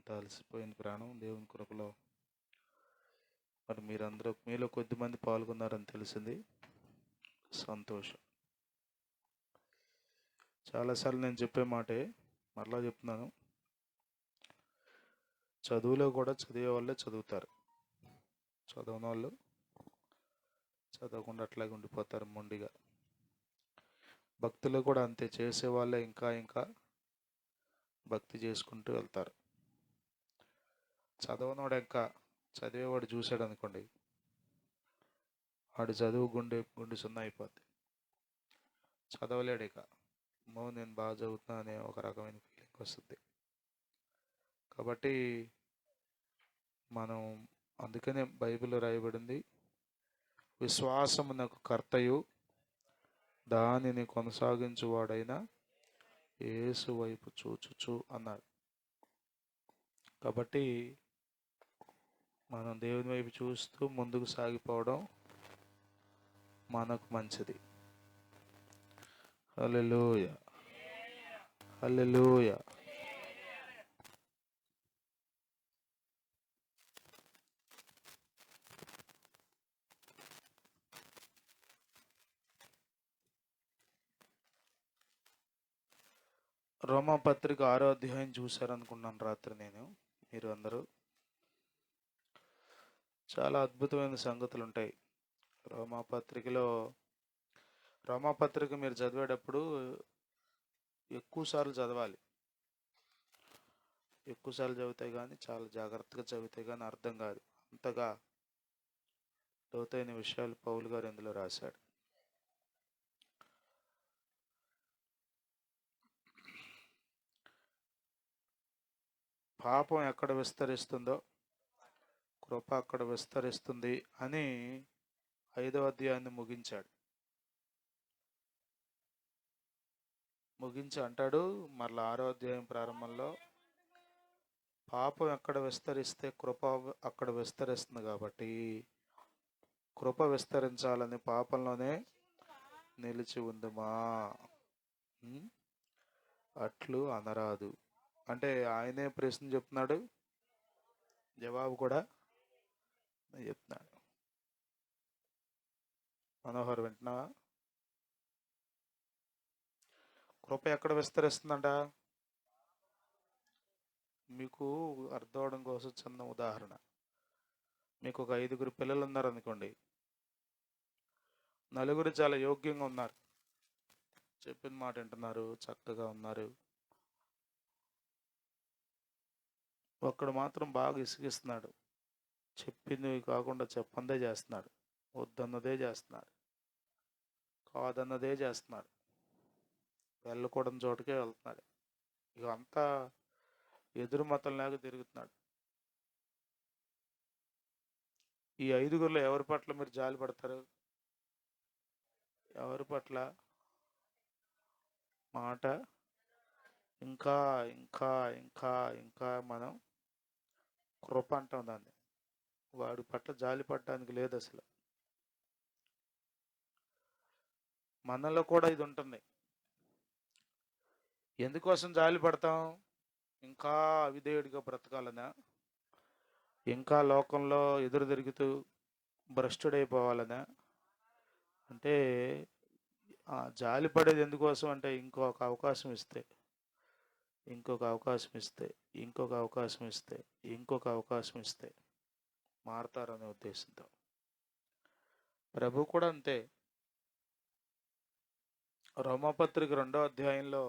అంతా అలసిపోయిన ప్రాణం దేవుని కృపలో మరి మీరందరూ మీలో కొద్దిమంది పాల్గొన్నారని తెలిసింది. సంతోషం. చాలాసార్లు నేను చెప్పే మాటే మరలా చెప్తున్నాను, చదువులో కూడా చదివే వాళ్ళే చదువుతారు, చదవని వాళ్ళు చదవకుండా అట్లాగే ఉండిపోతారు మొండిగా. భక్తులు కూడా అంతే, చేసేవాళ్ళే ఇంకా ఇంకా భక్తి చేసుకుంటూ వెళ్తారు. చదవనోడు ఇంకా చదివేవాడు చూశాడు అనుకోండి, వాడు చదువు గుండె సున్నా అయిపోద్ది. చదవలేడు ఇక, నేను బాగా చదువుతున్నా అనే ఒక రకమైన ఫీలింగ్ వస్తుంది. కాబట్టి మనం అందుకనే బైబిల్ రాయబడింది, విశ్వాసమునకు కర్తయు దానిని కొనసాగించువాడైన యేసు వైపు చూచుచు అన్నాడు. కాబట్టి మనం దేవుని వైపు చూస్తూ ముందుకు సాగిపోవడం మనకు మంచిది. హల్లెలూయా, హల్లెలూయా. రోమాపత్రిక 6వ అధ్యాయం చూశారనుకున్నాను రాత్రి నేను. మీరు అందరూ చాలా అద్భుతమైన సంగతులు ఉంటాయి రోమాపత్రిక మీరు చదివేటప్పుడు ఎక్కువసార్లు చదవాలి. ఎక్కువసార్లు చదివితే కానీ, చాలా జాగ్రత్తగా చదివితే కానీ అర్థం కాదు. అంతగా లోతైన విషయాలు పౌలు గారు ఇందులో రాశాడు. పాపం ఎక్కడ విస్తరిస్తుందో కృప అక్కడ విస్తరిస్తుంది అని 5వ అధ్యాయాన్ని ముగించి అంటాడు. మరలా 6వ అధ్యాయం ప్రారంభంలో పాపం ఎక్కడ విస్తరిస్తే కృప అక్కడ విస్తరిస్తుంది. కాబట్టి కృప విస్తరించాలని పాపంలోనే నిలిచి ఉందమా, అట్లు అనరాదు. అంటే ఆయనే ప్రశ్న చెప్తున్నాడు, జవాబు కూడా చెప్తున్నాడు. మనోహర్ వింటున్నావా? కృప ఎక్కడ విస్తరిస్తుందంట? మీకు అర్థం అవడం కోసం చిన్న ఉదాహరణ. మీకు ఒక 5గురు పిల్లలు ఉన్నారు అనుకోండి, 4 చాలా యోగ్యంగా ఉన్నారు, చెప్పిన మాట వింటున్నారు, చక్కగా ఉన్నారు. ఒక్కడు మాత్రం బాగా ఇసుగిస్తున్నాడు, చెప్పింది కాకుండా చెప్పందే చేస్తున్నాడు, వద్దన్నదే చేస్తున్నాడు, కాదన్నదే చేస్తున్నాడు, వెళ్ళకూడని చోటుకే వెళ్తున్నాడు. ఇక అంతా ఎదురు మతంలాగా తిరుగుతున్నాడు. ఈ 5గురిలో ఎవరి పట్ల మీరు జాలి పడతారు? ఎవరి పట్ల? మాట ఇంకా ఇంకా ఇంకా ఇంకా మనం కృప అంటాం దాన్ని. వాడి పట్ల జాలి పడటానికి లేదు అసలు. మనలో కూడా ఇది ఉంటుంది. ఎందుకోసం జాలి పడతాం? ఇంకా అవిధేయుడిగా బ్రతకాలనా? ఇంకా లోకంలో ఎదురు తిరుగుతూ భ్రష్టుడైపోవాలనా? అంటే జాలి పడేది ఎందుకోసం అంటే ఇంకొక అవకాశం ఇస్తే, ఇంకొక అవకాశం ఇస్తే, ఇంకొక అవకాశం ఇస్తే, ఇంకొక అవకాశం ఇస్తే మారతారనే ఉద్దేశంతో. ప్రభు కూడా అంతే. రోమాపత్రిక 2వ అధ్యాయంలో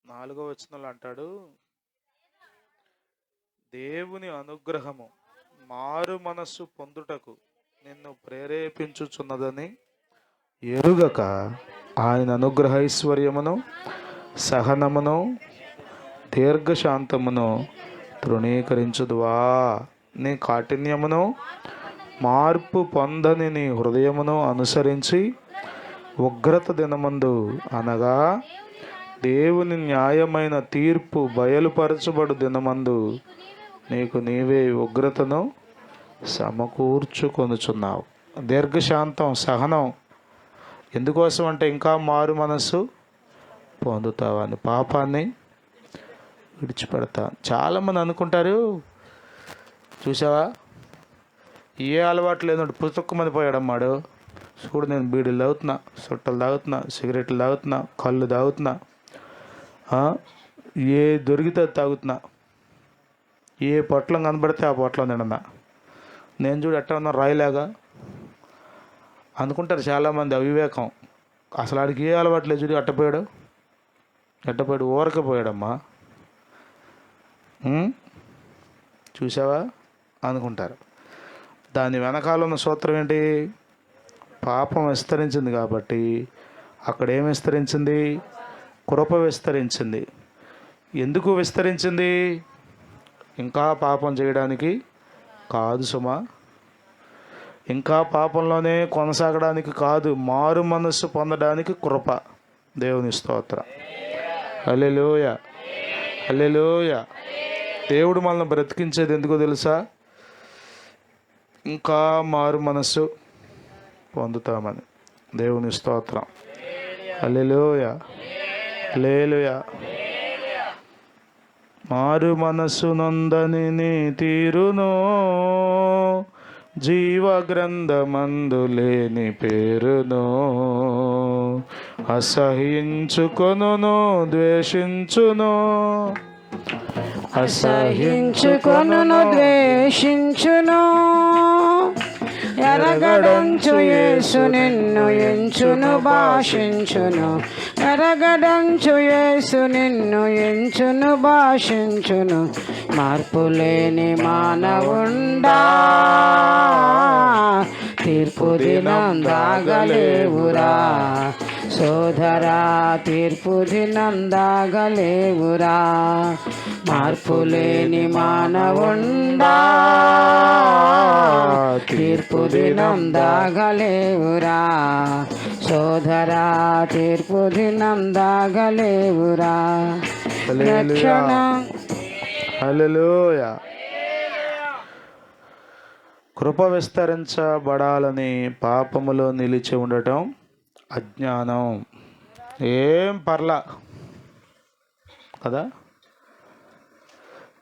4వ వచనంలో అంటాడు, దేవుని అనుగ్రహము మారు మనస్సు పొందుటకు నిన్ను ప్రేరేపించుచున్నదని ఎరుగక ఆయన అనుగ్రహ ఐశ్వర్యమును, సహనమును, దీర్ఘశాంతమును తృణీకరించుదువా? నీ కాఠిన్యమును మార్పు పొందని నీ హృదయమును అనుసరించి ఉగ్రత దినమందు అనగా దేవుని న్యాయమైన తీర్పు బయలుపరచబడు దినమందు నీకు నీవే ఉగ్రతను సమకూర్చుకొనుచున్నావు. దీర్ఘశాంతం, సహనం ఎందుకోసం అంటే ఇంకా మారు మనస్సు పొందుతావని, పాపాన్ని విడిచిపెడతా. చాలామంది అనుకుంటారు, చూసావా ఏ అలవాటు లేదంటే పుస్తకమంది పోయాడమ్మాడు, చూడు నేను బీడీలు తాగుతున్నా, సుట్టలు తాగుతున్నా, సిగరెట్లు తాగుతున్నా, కళ్ళు తాగుతున్నా, ఏ దొరికితే తాగుతున్నా, ఏ పొట్లం కనబడితే ఆ పొట్లం తిన్నా, నేను చూడు ఎట్లా ఉన్నా రాయిలాగా అనుకుంటారు చాలామంది. అవివేకం. అసలు ఆడికి ఏ అలవాటు లేదు, చూడు ఎట్టపోయాడు ఊరకపోయాడమ్మా, చూసావా అనుకుంటారు. దాని వెనకాల ఉన్న సూత్రం ఏంటి? పాపం విస్తరించింది కాబట్టి అక్కడ ఏం విస్తరించింది? కృప విస్తరించింది. ఎందుకు విస్తరించింది? ఇంకా పాపం చేయడానికి కాదు సుమా, ఇంకా పాపంలోనే కొనసాగడానికి కాదు, మారు మనస్సు పొందడానికి కృప. దేవుని స్తోత్రం. హల్లెలూయా, హల్లెలూయా. దేవుడు మనల్ని బ్రతికించేది ఎందుకో తెలుసా? ఇంకా మారు మనస్సు పొందుతామని. దేవుని స్తోత్రం. హల్లెలూయా, హల్లెలూయా. మారు మనస్సు నొందని నీ తీరునో, జీవ గ్రంథమందు లేని పేరునో, అసహించుకొనును ద్వేషించును, అసహించుకొనును ద్వేషించును, ఎరగడంచు యేసు నిన్ను ఎంచును భాషించును, ఎరగడంచు యేసు నిన్ను ఎంచును భాషించును. మార్పులేని మానవుండా, తీర్పు దినం దాగలేవురా సోదరా, తీర్పు దినం దాగలేవురా. మార్పులేని మానవుండా, తీర్పు దినం దాగలేవురా సోదరా, తీర్పు దినం దాగలేవురా. రక్షణ. హల్లెలూయా. కృప విస్తరించబడాలని పాపములో నిలిచి ఉండటం అజ్ఞానం. ఏం పర్లా కదా.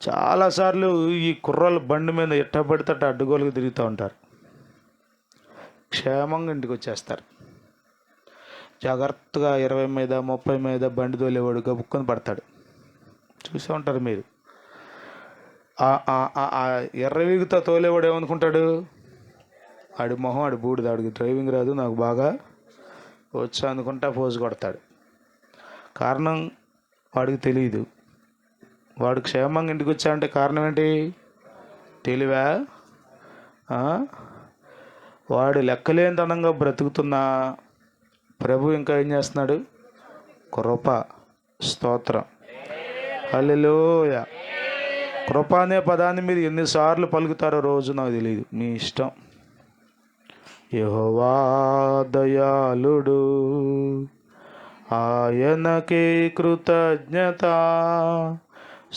చాలాసార్లు ఈ కుర్రలు బండి మీద ఎట్ట పడితే అడ్డుగోలుగా తిరుగుతూ ఉంటారు, క్షేమంగా ఇంటికి వచ్చేస్తారు. జాగ్రత్తగా 20 మీద 30 మీద బండి తోలేవాడు గబుక్కొని పడతాడు, చూసే ఉంటారు మీరు. ఎర్రవీగుతో తోలేవాడు ఏమనుకుంటాడు? ఆడి మొహం ఆడి బూడిద, ఆడికి డ్రైవింగ్ రాదు, నాకు బాగా వచ్చా అనుకుంటా పోజు కొడతాడు. కారణం వాడికి తెలియదు. వాడు క్షేమంగా ఇంటికి వచ్చాడంటే కారణం ఏంటి? తెలివా? వాడు లెక్కలేనితనంగా బ్రతుకుతున్నా ప్రభు ఇంకా ఏం చేస్తున్నాడు? కృప. స్తోత్రం. హల్లెలూయా. కృప అనే పదాన్ని మీరు ఎన్నిసార్లు పలుకుతారో రోజు నాకు తెలియదు, మీ ఇష్టం. యెహోవా దయాళుడు, ఆయనకే కృతజ్ఞత,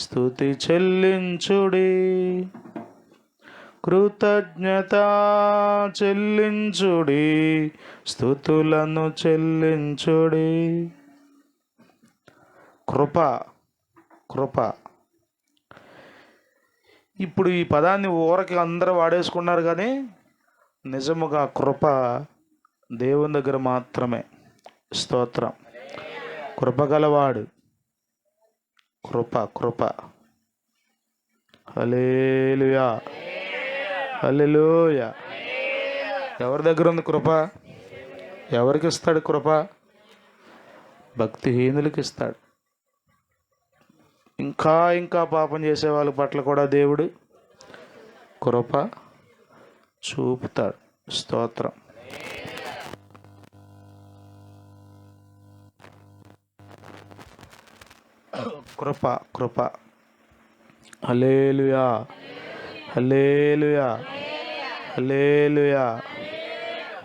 స్తుతి చెల్లించుడి, కృతజ్ఞత చెల్లించుడి, స్తుతులను చెల్లించుడి. కృప, కృప. ఇప్పుడు ఈ పదాన్ని ఊరకి అందరూ వాడేసుకున్నారు, కానీ నిజముగా కృప దేవుని దగ్గర మాత్రమే. స్తోత్రం. కృప గలవాడు. కృప, కృప. హల్లెలూయా, హల్లెలూయా. ఎవరి దగ్గర ఉంది కృప? ఎవరికి ఇస్తాడు కృప? భక్తిహీనులకి ఇస్తాడు. ఇంకా ఇంకా పాపం చేసే వాళ్ళ పట్ల కూడా దేవుడు కృప చూపుతాడు. స్తోత్రం. కృప, కృప. హల్లెలూయా, హల్లెలూయా, హల్లెలూయా,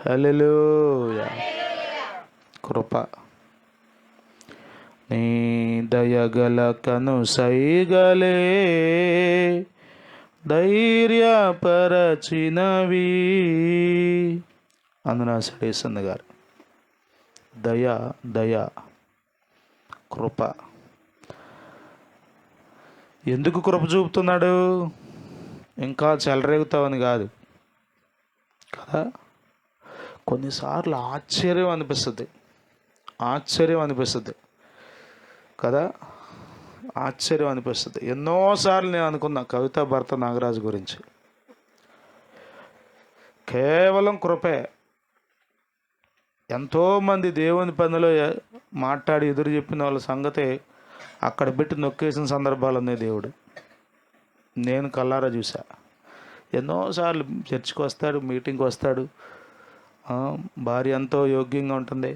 హల్లెలూయా. కృప. నీ దయగల కను సైగలే ధైర్యపరచినవి అందున యేసన్న గారు. దయ, దయ, కృప. ఎందుకు కృప చూపుతున్నాడు? ఇంకా చెలరేగుతావని కాదు కదా. కొన్నిసార్లు ఆశ్చర్యం అనిపిస్తుంది కదా. ఆశ్చర్యం అనిపిస్తుంది. ఎన్నోసార్లు నేను అనుకున్నా కవిత భర్త నాగరాజు గురించి. కేవలం కృపే. ఎంతోమంది దేవుని పనిలో మాట్లాడి ఎదురు చెప్పిన వాళ్ళ సంగతే అక్కడ పెట్టి నొక్కేసిన సందర్భాలు ఉన్నాయి. దేవుడు నేను కల్లారా చూసా. ఎన్నోసార్లు చర్చికి వస్తాడు, మీటింగ్కి వస్తాడు, భార్య ఎంతో యోగ్యంగా ఉంటుంది,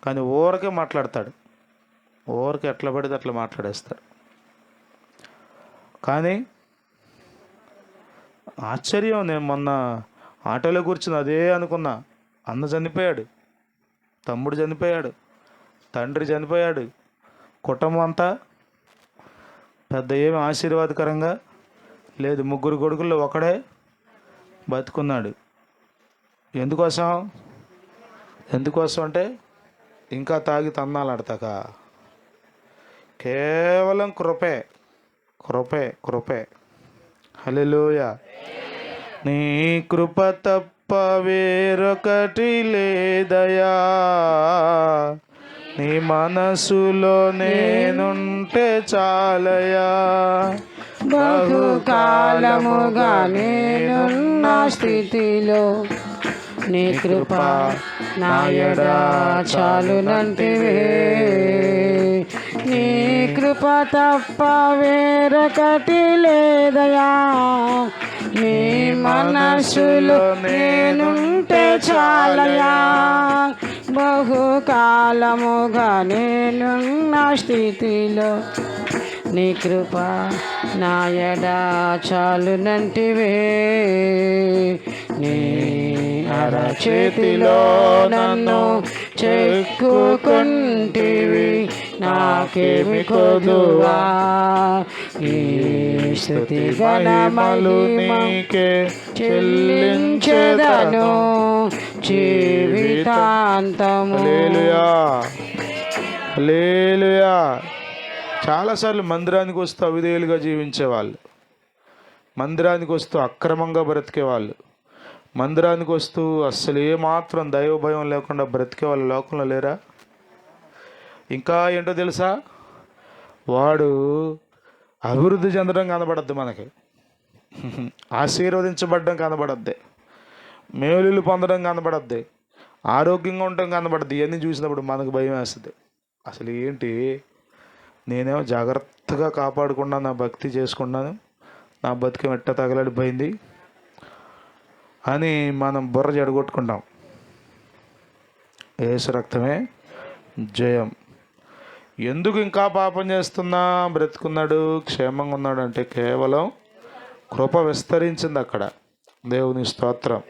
కానీ ఊరకే మాట్లాడతాడు. ఊరకే ఎట్లా పడితే అట్లా మాట్లాడేస్తాడు. కానీ ఆశ్చర్యం, నేను మొన్న ఆటోలో కూర్చుని అదే అనుకున్నా. అన్న చనిపోయాడు, తమ్ముడు చనిపోయాడు, తండ్రి చనిపోయాడు, కుటుంబం అంతా పెద్ద ఏమి ఆశీర్వాదకరంగా లేదు. 3 కొడుకుల్లో ఒకడే బతుకున్నాడు. ఎందుకోసం అంటే ఇంకా తాగి తన్నాలాడతాక. కేవలం కృపే, కృపే, కృపే. హల్లెలూయా. నీ కృప తప్ప వేరొకటి లేదయా, నీ మనసులో నేనుంటే చాలయా. బహుకాలముగా నేనున్న స్థితిలో నీ కృప నా ఎడా చాలునంటివే. నీ కృప తప్ప వేరొకటి లేదయా, నీ మనసులో నేనుంటే చాలయా. బహుకాలముగా నేనున్న స్థితిలో నీ కృప నా ఎడా చాలునంటివే. నీ అరచేతిలో నన్ను చెక్కుకుంటివి, నాకేమి కొదువా. ఈ స్తుతి గణమలు నీకే చెల్లించెదను జీవితాంతము. హల్లెలూయా, హల్లెలూయా. చాలాసార్లు మందిరానికి వస్తూ అవిధేయులుగా జీవించేవాళ్ళు, మందిరానికి వస్తూ అక్రమంగా బ్రతికేవాళ్ళు, మందిరానికి వస్తూ అస్సలు ఏమాత్రం దైవ భయం లేకుండా బ్రతికే వాళ్ళు లోకంలో లేరా? ఇంకా ఏంటో తెలుసా, వాడు అభివృద్ధి చెందడం కనబడద్దు, మనకి ఆశీర్వదించబడడం కనబడద్ది, మేలులు పొందడం కనబడద్ది, ఆరోగ్యంగా ఉండడం కనబడద్ది. ఇవన్నీ చూసినప్పుడు మనకు భయం వేస్తుంది. అసలు ఏంటి, నేనేమో జాగ్రత్తగా కాపాడుకున్నాను, నా భక్తి చేసుకున్నాను, నా బతికేం ఎట్ట తగలడిపోయింది అని మనం బుర్ర జడగొట్టుకుంటాం. యేసు రక్తమే జయం. ఎందుకు ఇంకా పాపం చేస్తున్నా? బ్రతుకున్నాడు, క్షేమంగా ఉన్నాడు అంటే కేవలం కృప విస్తరించింది అక్కడ. దేవుని స్తోత్రం.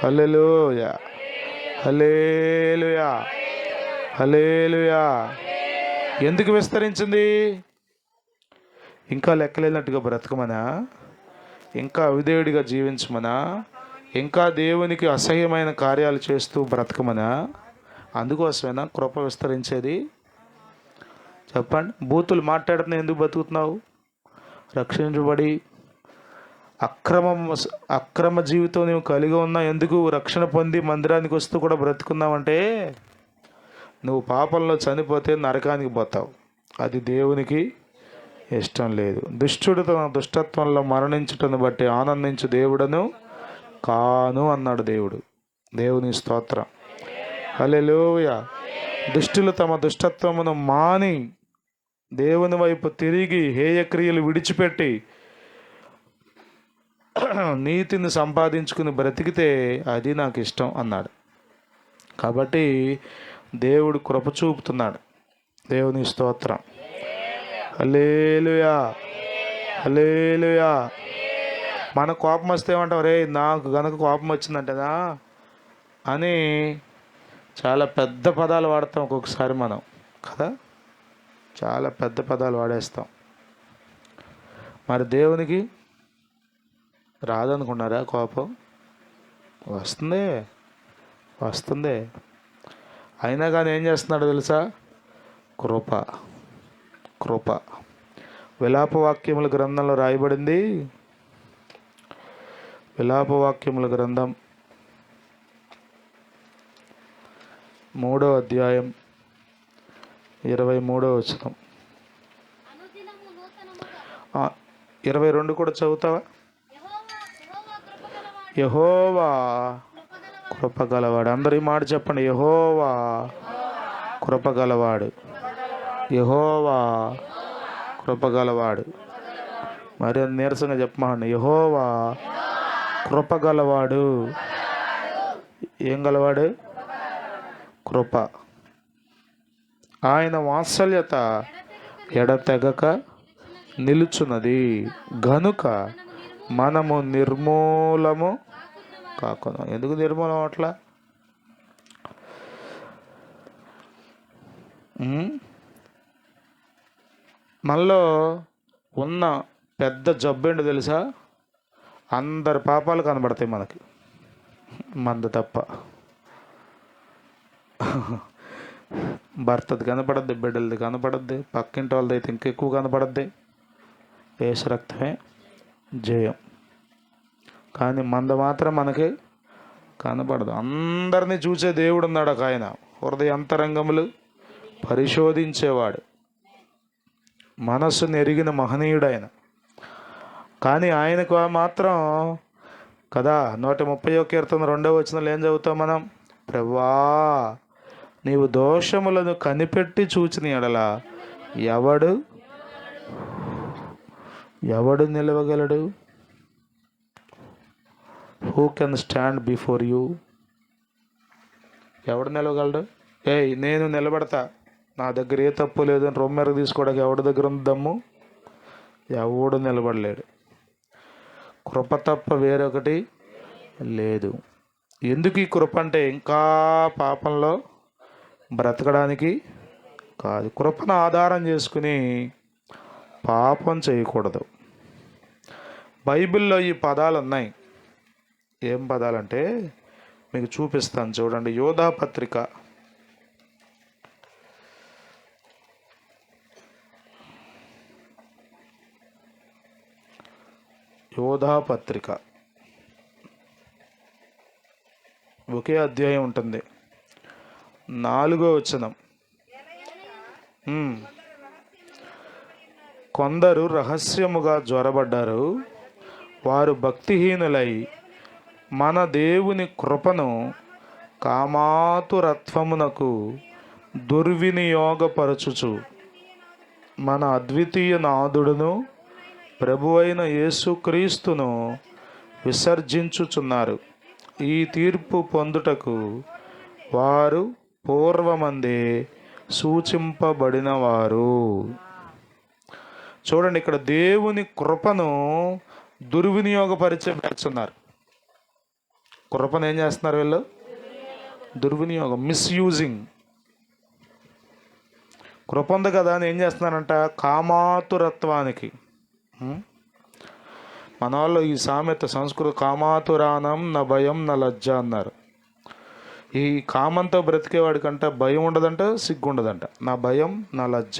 హల్లెలూయా, హల్లెలూయా, హల్లెలూయా. ఎందుకు విస్తరించింది? ఇంకా లెక్కలేనట్టుగా బ్రతకమనా, ఇంకా అవిధేయుడిగా జీవించమనా, ఇంకా దేవునికి అసహ్యమైన కార్యాలు చేస్తూ బ్రతకమనా? అందుకోసమేనా కృప విస్తరించేది? చెప్పండి. బూతులు మాట్లాడుతున్నా ఎందుకు బతుకుతున్నావు? రక్షించబడి అక్రమ జీవితం నువ్వు కలిగి ఉన్నా ఎందుకు రక్షణ పొంది మందిరానికి వస్తూ కూడా బ్రతుకున్నావంటే, నువ్వు పాపంలో చనిపోతే నరకానికి పోతావు. అది దేవునికి ఇష్టం లేదు. దుష్టుడు తన దుష్టత్వంలో మరణించుటను బట్టి ఆనందించు దేవుడను కాను అన్నాడు దేవుడు. దేవుని స్తోత్రం. హల్లెలూయా. దుష్టులు తమ దుష్టత్వమును మాని దేవుని వైపు తిరిగి హేయక్రియలు విడిచిపెట్టి నీతిని సంపాదించుకుని బ్రతికితే అది నాకు ఇష్టం అన్నాడు. కాబట్టి దేవుడు కృప చూపుతున్నాడు. దేవుని స్తోత్రం. హల్లెలూయా, హల్లెలూయా. మన కోపం వస్తే ఏమంటాం, రే నాకు గనక కోపం వచ్చిందంటేనా అని చాలా పెద్ద పదాలు వాడతాం ఒక్కొక్కసారి మనం కదా, చాలా పెద్ద పదాలు వాడేస్తాం. మరి దేవునికి రాదనుకున్నారా కోపం? వస్తుంది. అయినా కానీ ఏం చేస్తున్నాడు తెలుసా? కృప. కృప. విలాపవాక్యముల గ్రంథంలో రాయబడింది. విలాపవాక్యముల గ్రంథం 3వ అధ్యాయం 23వ వచనం. 22 కూడా చదువుతావా? యెహోవా కృపగలవాడు. అందరూ ఈ మాట చెప్పండి. యెహోవా కృపగలవాడు. యెహోవా కృపగలవాడు. మరి నీరసంగా చెప్పమండి. యెహోవా కృపగలవాడు. ఏం గలవాడు? కృప. ఆయన వాత్సల్యత ఎడతెగక నిలుచున్నది గనుక మనము నిర్మూలము కాకుండా. ఎందుకు నిర్మూలం అట్లా? మనలో ఉన్న పెద్ద జబ్బు ఏంటో తెలుసా? అందరి పాపాలు కనబడతాయి మనకి, మంద తప్ప. భర్తది కనపడద్ది, బిడ్డలది కనపడద్ది, పక్కింటి వాళ్ళది అయితే ఇంకెక్కువ కనపడద్ది. యేసు రక్తమే జయం. కానీ మంద మాత్రం మనకి కనపడదు. అందరినీ చూసే దేవుడు ఉన్నాడు ఒక ఆయన. హృదయ అంతరంగములు పరిశోధించేవాడు, మనస్సును ఎరిగిన మహనీయుడు ఆయన. కానీ ఆయనకు మాత్రం కదా 130వ కీర్తన 2వ వచనంలో ఏం చదువుతాం మనం? ప్రభువా నీవు దోషములను కనిపెట్టి చూచిన ఎడల ఎవడు నిలవగలడు? Who can stand before you? ఎవడు నిలవగలడు? నేను నిలబడతా, నా దగ్గర ఏ తప్పు లేదని రొమ్మెరకు తీసుకోవడానికి ఎవడి దగ్గర ఉంది దమ్ము? ఎవడు నిలబడలేడు. కృప తప్ప వేరొకటి లేదు. ఎందుకు ఈ కృప అంటే? ఇంకా పాపంలో బ్రతకడానికి కాదు, కృపను ఆధారం చేసుకుని పాపం చేయకూడదు. బైబిల్లో ఈ పదాలు ఉన్నాయి. ఏం పదాలంటే మీకు చూపిస్తాను చూడండి. యోధా పత్రిక 1 అధ్యాయం ఉంటుంది, 4వ వచనం. కొందరు రహస్యముగా జ్వరబడ్డారు, వారు భక్తిహీనులై మన దేవుని కృపను కామాతురత్వమునకు దుర్వినియోగపరచుచు మన అద్వితీయ నాథుడును ప్రభువైన యేసుక్రీస్తును విసర్జించుచున్నారు. ఈ తీర్పు పొందుటకు వారు పూర్వమందే సూచింపబడినవారు. చూడండి, ఇక్కడ దేవుని కృపను దుర్వినియోగపరిచేస్తున్నారు. కృపను ఏం చేస్తున్నారు వీళ్ళు? దుర్వినియోగం, మిస్యూజింగ్. కృప ఉంది కదా అని ఏం చేస్తున్నారంట? కామాతురత్వానికి. మన వాళ్ళు ఈ సామెత సంస్కృత కామాతురానం నా భయం నా లజ్జ అన్నారు. ఈ కామంతో బ్రతికేవాడికంట భయం ఉండదంట, సిగ్గు ఉండదంట. నా భయం నా లజ్జ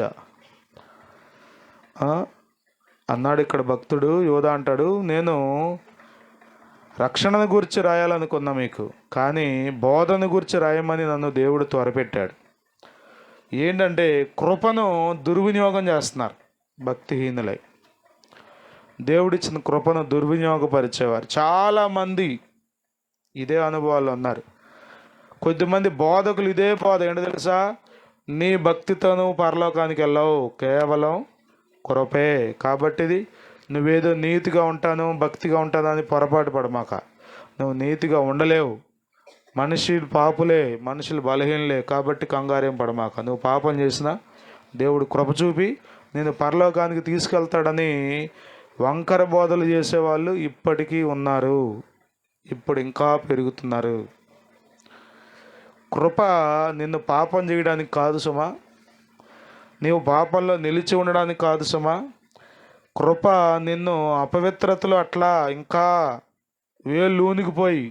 అన్నాడు ఇక్కడ భక్తుడు. యోధా అంటాడు, నేను రక్షణను గురించి రాయాలనుకున్నా మీకు, కానీ బోధన గురించి రాయమని నన్ను దేవుడు త్వరపెట్టాడు. ఏంటంటే కృపను దుర్వినియోగం చేస్తున్నారు భక్తిహీనులై. దేవుడిచ్చిన కృపను దుర్వినియోగపరిచేవారు చాలామంది. ఇదే అనుభవాలు ఉన్నారు. కొద్దిమంది బోధకులు ఇదే బోధ ఏంటో తెలుసా? నీ భక్తితో నువ్వు పరలోకానికి వెళ్ళవు, కేవలం కృపే. కాబట్టిది నువ్వేదో నీతిగా ఉంటాను, భక్తిగా ఉంటాను అని పొరపాటు పడమాక. నువ్వు నీతిగా ఉండలేవు. మనుషులు పాపులే, మనుషులు బలహీనలే, కాబట్టి కంగారేం పడమాక. నువ్వు పాపం చేసినా దేవుడు కృప చూపి నేను పరలోకానికి తీసుకెళ్తాడని వంకర బోధలు చేసేవాళ్ళు ఇప్పటికీ ఉన్నారు. ఇప్పుడు ఇంకా పెరుగుతున్నారు. కృప నిన్ను పాపం చేయడానికి కాదు సుమా, నీవు పాపంలో నిలిచి ఉండడానికి కాదు సుమా. కృప నిన్ను అపవిత్రతలో అట్లా ఇంకా వేళ్ళూనికిపోయి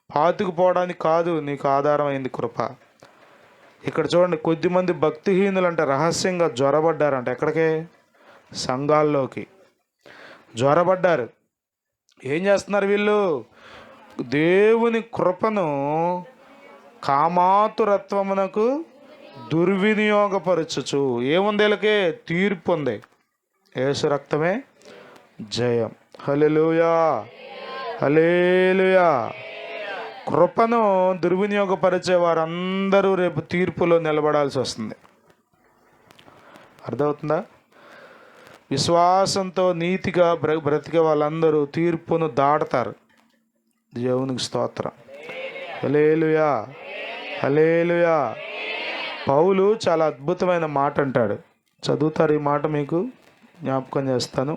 పాతుకుపోవడానికి కాదు నీకు ఆధారమైంది కృప. ఇక్కడ చూడండి, కొద్దిమంది భక్తిహీనులు అంటే రహస్యంగా జ్వరబడ్డారంట. ఎక్కడికే? సంఘాల్లోకి జ్వరబడ్డారు. ఏం చేస్తున్నారు వీళ్ళు? దేవుని కృపను కామాతురత్వమునకు దుర్వినియోగపరచుచు. ఏముంది వీళ్ళకి? తీర్పు ఉంది. యేసు రక్తమే జయం. హల్లెలూయా, హల్లెలూయా. కృపను దుర్వినియోగపరిచే వారందరూ రేపు తీర్పులో నిలబడాల్సి వస్తుంది. అర్థమవుతుందా? విశ్వాసంతో నీతిగా బ్రతికే వాళ్ళందరూ తీర్పును దాటుతారు. దేవునికి స్తోత్రం. హల్లెలూయా, హల్లెలూయా. పౌలు చాలా అద్భుతమైన మాట అంటాడు. చదువుతారు ఈ మాట, మీకు జ్ఞాపకం చేస్తాను.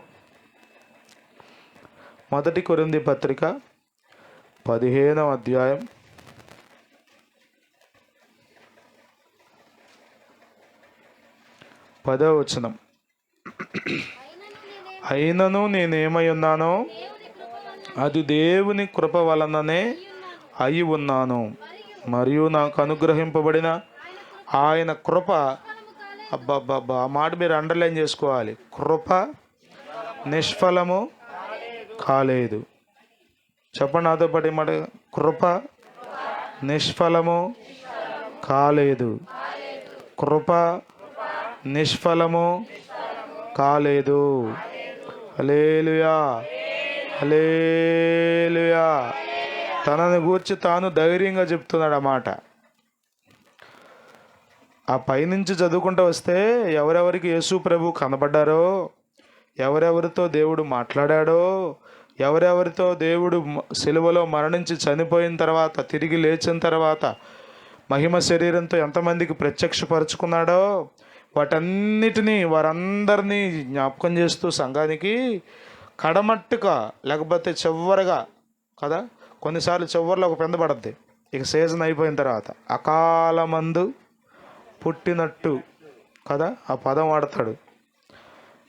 1 కొరింథీ పత్రిక 15వ అధ్యాయం 10వ వచనం. అయినను నేనేమై ఉన్నానో అది దేవుని కృప వలననే అయి ఉన్నాను, మరియు నాకు అనుగ్రహింపబడిన ఆయన కృప. అబ్బబ్బబ్బా, ఆ మాట మీరు అండర్లైన్ చేసుకోవాలి. కృప నిష్ఫలము కాలేదు. చెప్పండి నాతో పాటు మాట. కృప నిష్ఫలము కాలేదు. కృప నిష్ఫలము కాలేదు. హల్లెలూయా, హల్లెలూయా. తనని గూర్చి తాను ధైర్యంగా చెప్తున్నాడు ఆ మాట. ఆ పైనుంచి చదువుకుంటూ వస్తే ఎవరెవరికి యేసు ప్రభు కనబడ్డారో, ఎవరెవరితో దేవుడు మాట్లాడాడో, ఎవరెవరితో దేవుడు సిలువలో మరణించి చనిపోయిన తర్వాత తిరిగి లేచిన తర్వాత మహిమ శరీరంతో ఎంతమందికి ప్రత్యక్షపరుచుకున్నాడో వాటన్నిటినీ వారందరినీ జ్ఞాపకం చేస్తూ సంఘానికి కడమట్టుగా, లేకపోతే చివరగా కదా, కొన్నిసార్లు చివరిలో ఒక పెంద పడద్ది. ఇక సీజన్ అయిపోయిన తర్వాత అకాలమందు పుట్టినట్టు కదా ఆ పదం వాడతాడు.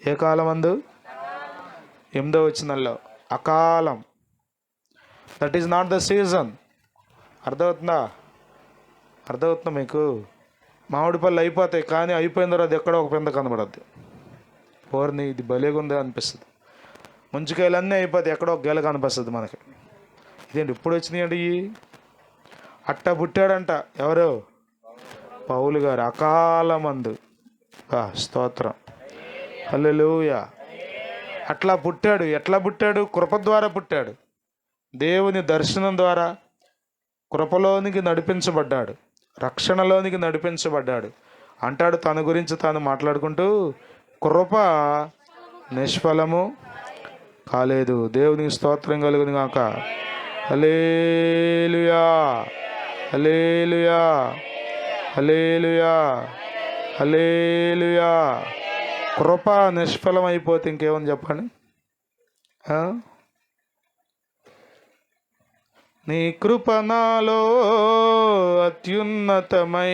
ఏ కాలమందు? 8వ వచనంలో అకాలం. That is not the season. అర్థమవుతుందా? అర్థమవుతుందా మీకు? మామిడి పళ్ళు అయిపోతాయి, కానీ అయిపోయిన తర్వాత ఎక్కడో ఒక పెంద కనబడద్ది. పోర్ని ఇది భలేగుంది అనిపిస్తుంది. ముంచుకాయలన్నీ అయిపోతాయి, ఎక్కడో ఒక గెల కనిపిస్తుంది మనకి. ఇదేంటి ఇప్పుడు వచ్చినాయండి? అట్ట పుట్టాడంట ఎవరు? పౌలు గారు. అకాలమందు. స్తోత్రం, హల్లెలూయా. అట్లా పుట్టాడు. ఎట్లా పుట్టాడు? కృప ద్వారా పుట్టాడు. దేవుని దర్శనం ద్వారా కృపలోనికి నడిపించబడ్డాడు, రక్షణలోనికి నడిపించబడ్డాడు. అంటాడు తన గురించి తాను మాట్లాడుకుంటూ, కృప నిష్ఫలము కాలేదు. దేవునికి స్తోత్రం కలుగును గాక. హల్లెలూయా, హల్లెలూయా, హల్లెలూయా, హల్లెలూయా. కృప నిష్ఫలం అయిపోతే ఇంకేమని చెప్పండి? నీ కృప నాలో అత్యున్నతమై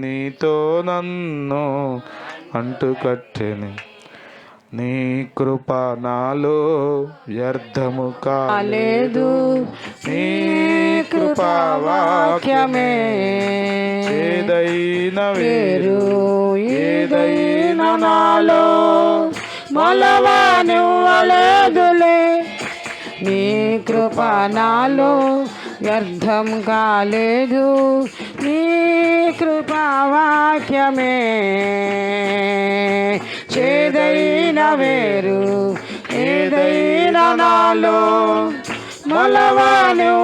నీతో నన్ను అంటుకట్టెను. నీ కృప నాలో వ్యర్థము కాలేదు. నీ కృపా వాక్యమే ఏదైనా వేరు, ఏదైనా నాలో మొలవనివ్వలేదులే. నీ కృప నాలో వ్యర్థం కాలేదు. నీ కృపా వాక్యమే ఏదైనా వేరు, ఏదైనా నాలో మొలవనివ్వలేదులే.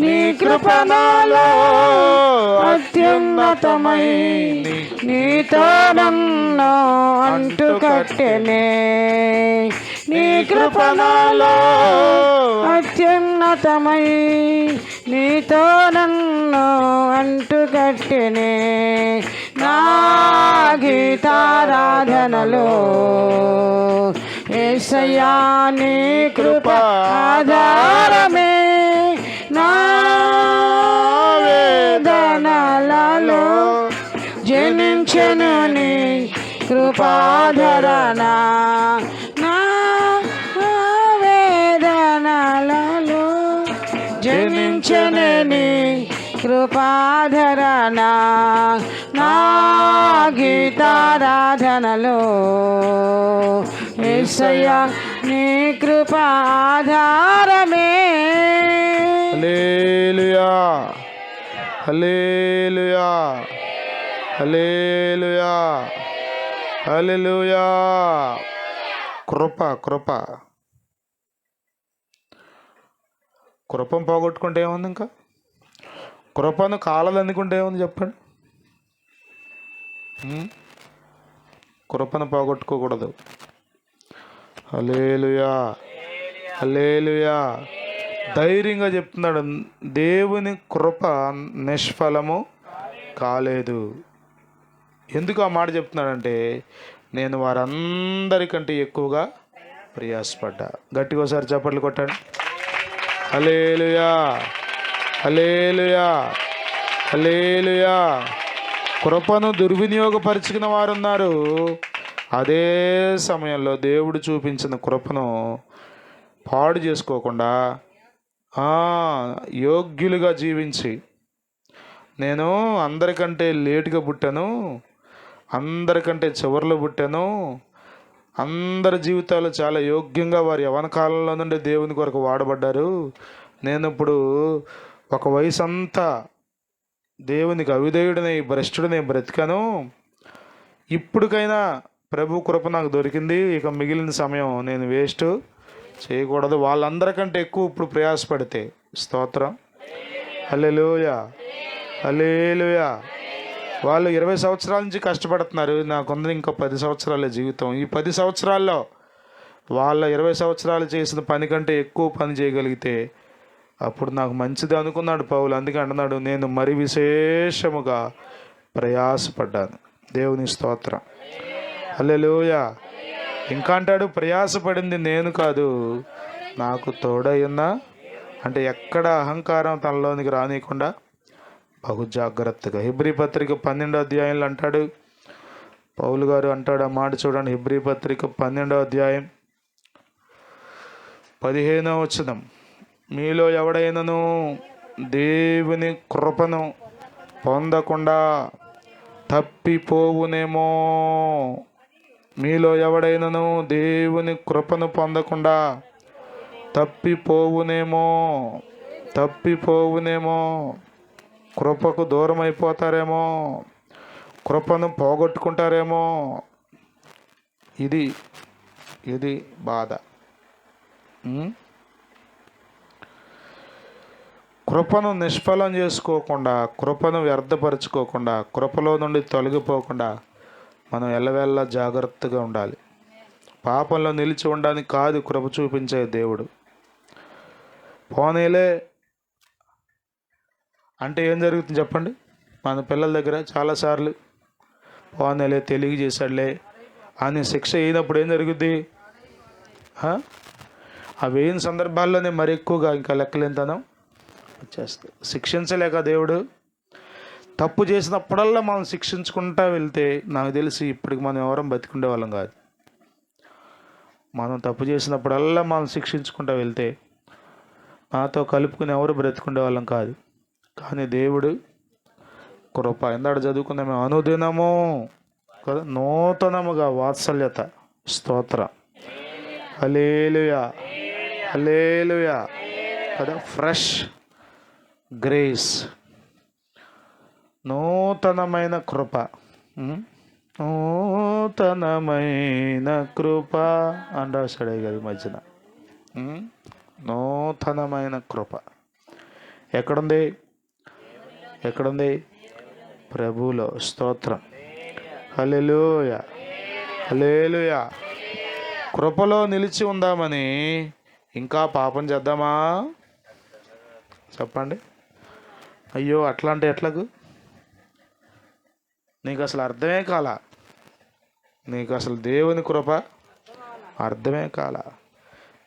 నీ కృప నాలో అత్యున్నతమై నీతో నన్ను అంటుకట్టెనే. నీ కృప నాలో అత్యున్నతమై నీతో నన్ను అంటుకట్టెనే. నా గీతారాధనలో యేసయ్యా నీ కృప ఆధారమే. నా వేదనలలో జనించెను నీ కృపాధరణ. నా వేదనలలో జనించెను నీ కృపాధరణ నా గీతారాధనలో యేసయ్యా నీ కృపాధారమే. హల్లెలూయా హల్లెలూయా హల్లెలూయా హల్లెలూయా. కృప కృప కృపను పోగొట్టుకుంటే ఏముంది? ఇంకా కృపను కాలాలు అందుకుంటే ఏముంది చెప్పండి? కృపను పోగొట్టుకోకూడదు. హల్లెలూయా హల్లెలూయా. ధైర్యంగా చెప్తున్నాడు, దేవుని కృప నిష్ఫలము కాలేదు. ఎందుకు ఆ మాట చెప్తున్నాడంటే, నేను వారందరికంటే ఎక్కువగా ప్రయాసపడ్డా. గట్టిగా ఒకసారి చప్పట్లు కొట్టండి. హల్లెలూయా హల్లెలూయా హల్లెలూయా. కృపను దుర్వినియోగపరుచుకున్న వారు ఉన్నారు. అదే సమయంలో దేవుడు చూపించిన కృపను పాడు చేసుకోకుండా యోగ్యులుగా జీవించి, నేను అందరికంటే లేటుగా పుట్టాను, అందరికంటే చివరిలో పుట్టాను, అందరి జీవితాలు చాలా యోగ్యంగా వారి యవ్వన కాలంలో నుండి దేవుని కొరకు వాడబడ్డారు, నేను ఇప్పుడు ఒక వయసు అంతా దేవునికి అవిధేయుడిని భ్రష్టుడిని బ్రతికాను, ఇప్పటికైనా ప్రభు కృప నాకు దొరికింది, ఇక మిగిలిన సమయం నేను వేస్ట్ చేయకూడదు, వాళ్ళందరికంటే ఎక్కువ ఇప్పుడు ప్రయాసపడితే. స్తోత్రం. హల్లెలూయా హల్లెలూయా. వాళ్ళు 20 సంవత్సరాల నుంచి కష్టపడుతున్నారు, నాకుంది ఇంకా 10 సంవత్సరాల జీవితం. ఈ 10 సంవత్సరాల్లో వాళ్ళ 20 సంవత్సరాలు చేసిన పని కంటే ఎక్కువ పని చేయగలిగితే అప్పుడు నాకు మంచిది అనుకున్నాడు పౌలు. అందుకే అంటున్నాడు, నేను మరి విశేషముగా ప్రయాసపడ్డాను. దేవుని స్తోత్రం. హల్లెలూయా. ఇంకా అంటాడు, ప్రయాసపడింది నేను కాదు, నాకు తోడయ్యున్నా. అంటే ఎక్కడ అహంకారం తనలోనికి రానియకుండా బహు జాగ్రత్తగా. హెబ్రీ పత్రిక 12వ అధ్యాయంలో అంటాడు, పౌలు గారు అంటాడు ఆ మాట చూడండి. హెబ్రీ పత్రిక 12వ అధ్యాయం 15వ వచనం, మీలో ఎవడైనను దేవుని కృపను పొందకుండా తప్పిపోవునేమో. మీలో ఎవడైనను దేవుని కృపను పొందకుండా తప్పిపోవునేమో. కృపకు దూరం అయిపోతారేమో, కృపను పోగొట్టుకుంటారేమో. ఇది బాధ. కృపను నిష్ఫలం చేసుకోకుండా, కృపను వ్యర్థపరచుకోకుండా, కృపలో నుండి తొలగిపోకుండా మనం ఎల్లవెల్లా జాగ్రత్తగా ఉండాలి. పాపంలో నిలిచి ఉండడానికి కాదు కృప చూపించే దేవుడు. పోనీలే అంటే ఏం జరుగుతుంది చెప్పండి? మన పిల్లల దగ్గర చాలాసార్లు పోనీలే తెలియజేశాడులే అని శిక్ష అయినప్పుడు ఏం జరుగుద్ది? ఆ వేయిన సందర్భాల్లోనే మరి ఎక్కువగా ఇంకా లెక్కలేంతనం వచ్చేస్తుంది. శిక్షించలేక దేవుడు తప్పు చేసినప్పుడల్లా మనం శిక్షించుకుంటా వెళ్తే నాకు తెలిసి ఇప్పటికి మనం ఎవరం బతికుండే వాళ్ళం కాదు. మనం తప్పు చేసినప్పుడల్లా మనం శిక్షించుకుంటా వెళ్తే నాతో కలుపుకుని ఎవరు బ్రతికుండే వాళ్ళం కాదు. కానీ దేవుడు కృప ఎందాడు చదువుకున్నాము, అనుదినము కదా నూతనముగా వాత్సల్యత. స్తోత్ర. హల్లెలూయా హల్లెలూయా కదా. ఫ్రెష్ గ్రేస్, నూతనమైన కృప. నూతనమైన కృప అని రాశాడే కదా మధ్యన. నూతనమైన కృప ఎక్కడుంది? ప్రభువులో. స్తోత్రం. హల్లెలూయా హల్లెలూయా. కృపలో నిలిచి ఉందామని ఇంకా పాపం చేద్దామా చెప్పండి? అయ్యో అట్లా అంటే ఎట్లాగు? నీకు అసలు అర్థమే కాల. నీకు అసలు దేవుని కృప అర్థమే కాల.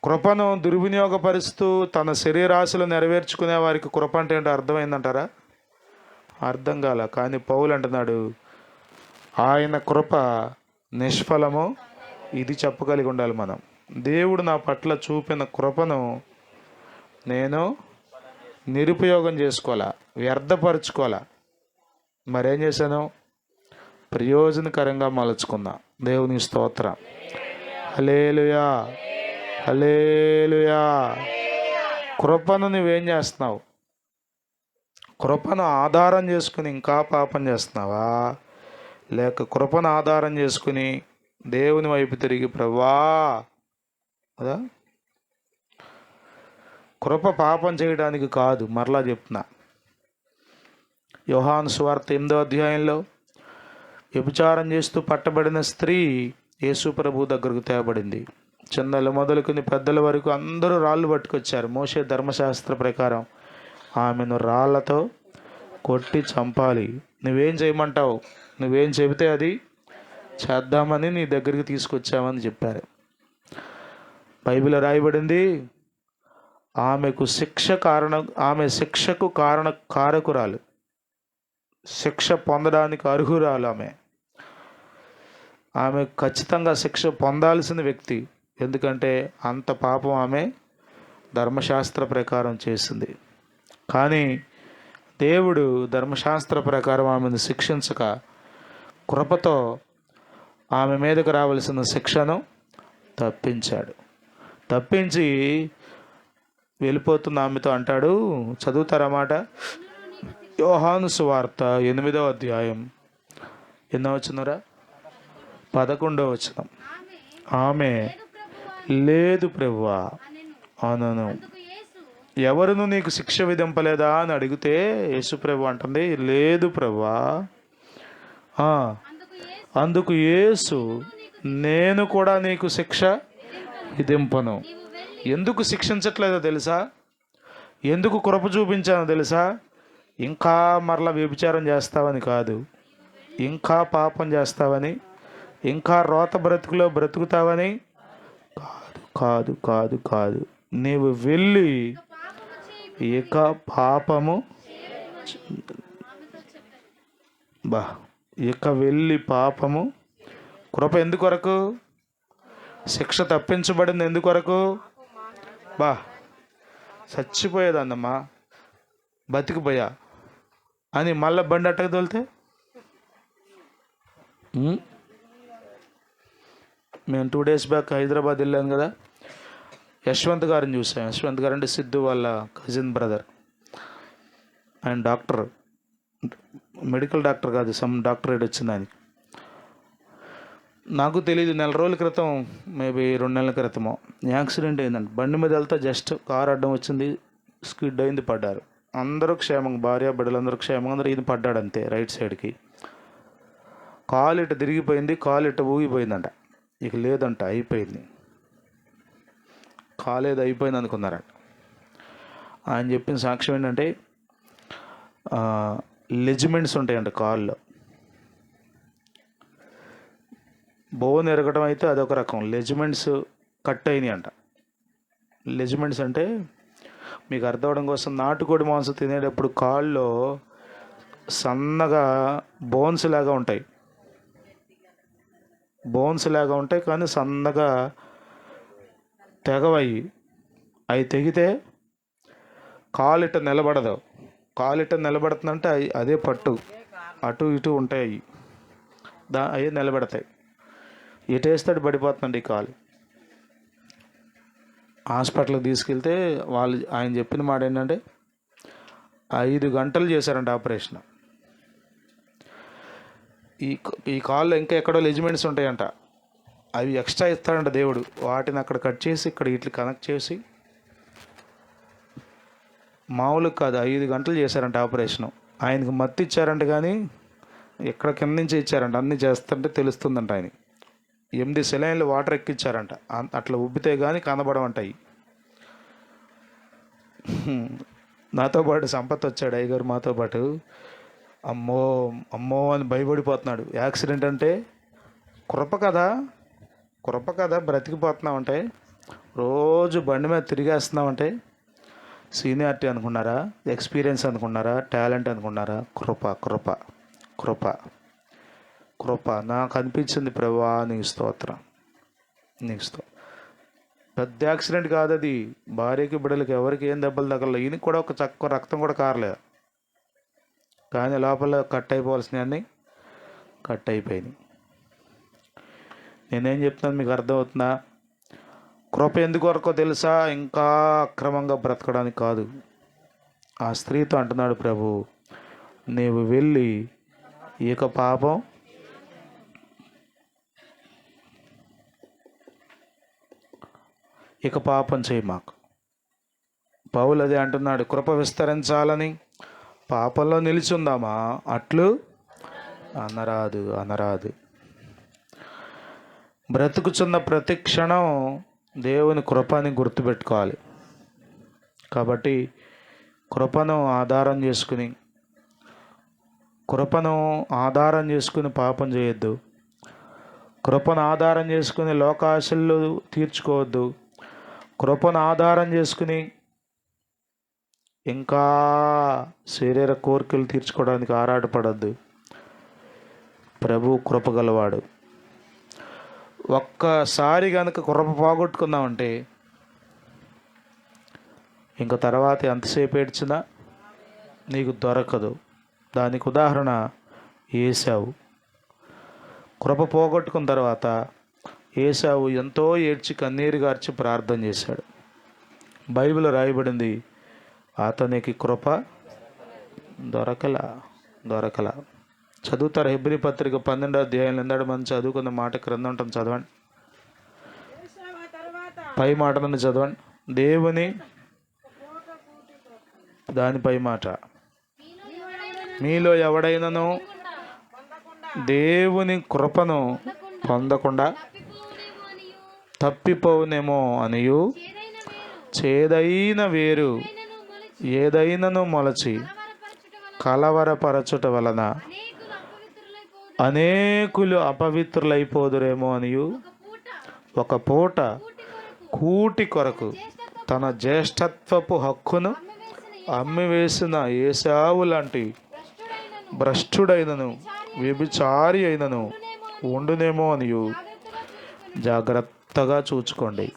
కృపను దుర్వినియోగపరుస్తూ తన శరీరాశలు నెరవేర్చుకునే వారికి కృప అంటే ఏంటో అర్థమైందంటారా? అర్థం కాల. కానీ పౌలు అంటున్నాడు, ఆయన కృప నిష్ఫలము. ఇది చెప్పగలిగి ఉండాలి మనం. దేవుడు నా పట్ల చూపిన కృపను నేను నిరుపయోగం చేసుకోవాలా, వ్యర్థపరుచుకోవాలా. మరేం చేశాను? ప్రయోజనకరంగా మలుచుకున్నా. దేవుని స్తోత్రం. హల్లెలూయా, హల్లెలూయా. కృపను నువ్వేం చేస్తున్నావు? కృపను ఆధారం చేసుకుని ఇంకా పాపం చేస్తున్నావా? లేక కృపను ఆధారం చేసుకుని దేవుని వైపు తిరిగి ప్రభువా కదా? కృప పాపం చేయడానికి కాదు. మరలా చెప్తున్నా, యోహాను సువార్త 8వ అధ్యాయంలో వ్యభిచారం చేస్తూ పట్టబడిన స్త్రీ యేసు ప్రభు దగ్గరకు తేబడింది. చిన్నలు మొదలుకుని పెద్దల వరకు అందరూ రాళ్ళు పట్టుకొచ్చారు. మోషే ధర్మశాస్త్ర ప్రకారం ఆమెను రాళ్లతో కొట్టి చంపాలి. నువ్వేం చేయమంటావు? నువ్వేం చెబితే అది చేద్దామని నీ దగ్గరికి తీసుకొచ్చామని చెప్పారు. బైబిల్ రాయబడింది, ఆమె శిక్షకు కారకురాలు, శిక్ష పొందడానికి అర్హురాలు. ఆమె ఖచ్చితంగా శిక్ష పొందాల్సిన వ్యక్తి. ఎందుకంటే అంత పాపం ఆమె ధర్మశాస్త్ర ప్రకారం చేసింది. కానీ దేవుడు ధర్మశాస్త్ర ప్రకారం ఆమెను శిక్షించక కృపతో ఆమె మీదకు రావలసిన శిక్షను తప్పించాడు. తప్పించి వెళ్ళిపోతున్న ఆమెతో అంటాడు, చదువుతారన్నమాట, యోహాను సువార్త 8వ అధ్యాయం ఎన్నో వచనంరా? 11వ వచనం. ఆమె లేదు ప్రభువా అనను. ఎవరును నీకు శిక్ష విధింపలేదా అని అడిగితే యేసు ప్రభు అంటుంది, లేదు ప్రభువా. అందుకు యేసు, నేను కూడా నీకు శిక్ష విధింపను. ఎందుకు శిక్షించట్లేదో తెలుసా? ఎందుకు కృప చూపించానో తెలుసా? ఇంకా మరలా వ్యభిచారం చేస్తావని కాదు, ఇంకా పాపం చేస్తావని, ఇంకా రోత బ్రతుకులో బ్రతుకుతావని కాదు, కాదు, కాదు, కాదు. నీవు వెళ్ళి ఇక పాపము ఇక వెళ్ళి పాపము. కృప ఎందుకొరకు? శిక్ష తప్పించబడింది ఎందుకొరకు? చచ్చిపోయేదన్నమ్మా, బతికిపోయా అని మళ్ళీ బండి అట్టకు తోలితే. మేము 2 days బ్యాక్ హైదరాబాద్ వెళ్ళాను కదా, యశ్వంత్ గారిని చూసాం. యశ్వంత్ గారు అంటే సిద్ధు వాళ్ళ కజిన్ బ్రదర్. ఆయన డాక్టర్, మెడికల్ డాక్టర్ కాదు, సమ్ డాక్టరేట్ వచ్చింది ఆయనకి. నాకు తెలియదు, నెల రోజుల క్రితం, మేబీ 2 నెలల క్రితమో యాక్సిడెంట్ అయిందండి. బండి మీద వెళ్తే జస్ట్ కారు అడ్డం వచ్చింది, స్కిడ్ అయింది, పడ్డారు. అందరూ క్షేమంగా, భార్య బిడ్డలందరూ క్షేమంగా. అందరూ ఇది పడ్డాడు అంతే, రైట్ సైడ్కి. కాలు ఇట్ట తిరిగిపోయింది, కాలు ఇట్ట ఊగిపోయిందంట. ఇక లేదంట, అయిపోయింది. కాలేది అయిపోయింది అనుకున్నారంట. ఆయన చెప్పిన సాక్ష్యం ఏంటంటే, లెజిమెంట్స్ ఉంటాయంట కాల్లో. బోన్ ఎరగడం అయితే అదొక రకం, లెజిమెంట్స్ కట్ అయినాయి అంట. లెజిమెంట్స్ అంటే మీకు అర్థం అవడం కోసం, నాటుకోడి మాంసం తినేటప్పుడు కాల్లో సన్నగా బోన్స్ లాగా ఉంటాయి, కానీ సన్నగా తెగవయి. అవి తెగితే కాలిట నిలబడదు. కాలిట నిలబడుతుందంటే అదే పట్టు, అటు ఇటు ఉంటాయి. అవి నిలబడతాయి. ఎటు వేస్తాడు పడిపోతుందండి ఈ కాలు. హాస్పిటల్కి తీసుకెళ్తే ఆయన చెప్పిన మాట ఏంటంటే 5 గంటలు చేశారంట ఆపరేషన్. ఈ కాల్లో ఇంకా ఎక్కడో లెజిమెంట్స్ ఉంటాయంట, అవి ఎక్స్ట్రా ఇస్తాడంట దేవుడు. వాటిని అక్కడ కట్ చేసి ఇక్కడ ఇట్లా కనెక్ట్ చేసి, మామూలుగా కాదు, 5 గంటలు చేశారంట ఆపరేషను. ఆయనకు మత్తు ఇచ్చారంట, కానీ ఎక్కడ కింద నుంచి ఇచ్చారంట, అన్నీ చేస్తుంటే తెలుస్తుందంట. ఆయన 8 సెలైన్లు వాటర్ ఎక్కిచ్చారంట, అట్లా ఉబ్బితే కానీ కనబడమంటాయి. నాతో పాటు సంపత్ వచ్చాడు, అయ్యగారు మాతో పాటు. అమ్మో అమ్మో అని భయపడిపోతున్నాడు. యాక్సిడెంట్ అంటే కృప కదా బ్రతికిపోతున్నామంటే, రోజు బండి మీద తిరిగేస్తున్నామంటే సీనియారిటీ అనుకున్నారా, ఎక్స్పీరియన్స్ అనుకున్నారా, టాలెంట్ అనుకున్నారా? కృప కృప కృప కృప. నాకు అనిపించింది ప్రభువా నీకు స్తోత్రం, నీకు స్తోత్రం. పెద్ద యాక్సిడెంట్ కాదు అది. భార్యకి బిడ్డలకి ఎవరికి ఏం దెబ్బలు తగలలేదు. ఈయనకి కూడా ఒక చక్క రక్తం కూడా కారలేదు. కానీ లోపల కట్ అయిపోవాల్సినవన్నీ కట్ అయిపోయినాయి. నేనేం చెప్తున్నాను మీకు అర్థమవుతుందా? కృప ఎందుకు వరకో తెలుసా? ఇంకా అక్రమంగా బ్రతకడానికి కాదు. ఆ స్త్రీతో అంటున్నాడు ప్రభు, నీవు వెళ్ళి ఇక పాపం చేయి మాకు. పౌలు అదే అంటున్నాడు, కృప విస్తరించాలని పాపంలో నిలిచుందామా? అట్లు అనరాదు. బ్రతుకుచున్న ప్రతి క్షణం దేవుని కృపని గుర్తుపెట్టుకోవాలి. కాబట్టి కృపను ఆధారం చేసుకుని పాపం చేయొద్దు. కృపను ఆధారం చేసుకుని లోకాశలు తీర్చుకోవద్దు. కృపను ఆధారం చేసుకుని ఇంకా శరీర కోరికలు తీర్చుకోవడానికి ఆరాటపడద్దు. ప్రభు కృప గలవాడు. ఒక్కసారి కనుక కృప పోగొట్టుకుందామంటే ఇంక తర్వాత ఎంతసేపు ఏడ్చినా నీకు దొరకదు. దానికి ఉదాహరణ ఏశావు. కృప పోగొట్టుకున్న తర్వాత ఏశావు ఎంతో ఏడ్చి కన్నీరు గార్చి ప్రార్థన చేశాడు. బైబిల్ రాయబడింది, అతనికి కృప దొరకలా. చదువుతారు హెబ్రీ పత్రిక 12వ అధ్యాయం 8 మంది చదువుకున్న మాట క్రింద ఉంటుంది, చదవండి. పై మాట నుండి చదవండి. దేవుని దానిపై మాట, మీలో ఎవడైనను దేవుని కృపను పొందకుండా తప్పిపోవునేమో అనియు, చేదైన వేరు ఏదైనను మొలచి కలవరపరచుట వలన అనేకులు అపవిత్రులైపోదురేమో అనియు, ఒక పూట కూటి కొరకు తన జ్యేష్ఠత్వపు హక్కును అమ్మివేసిన ఏశావు లాంటి భ్రష్టుడైనను వ్యభిచారి అయినను ఉండునేమో అనియు జాగ్రత్తగా చూచుకోండి.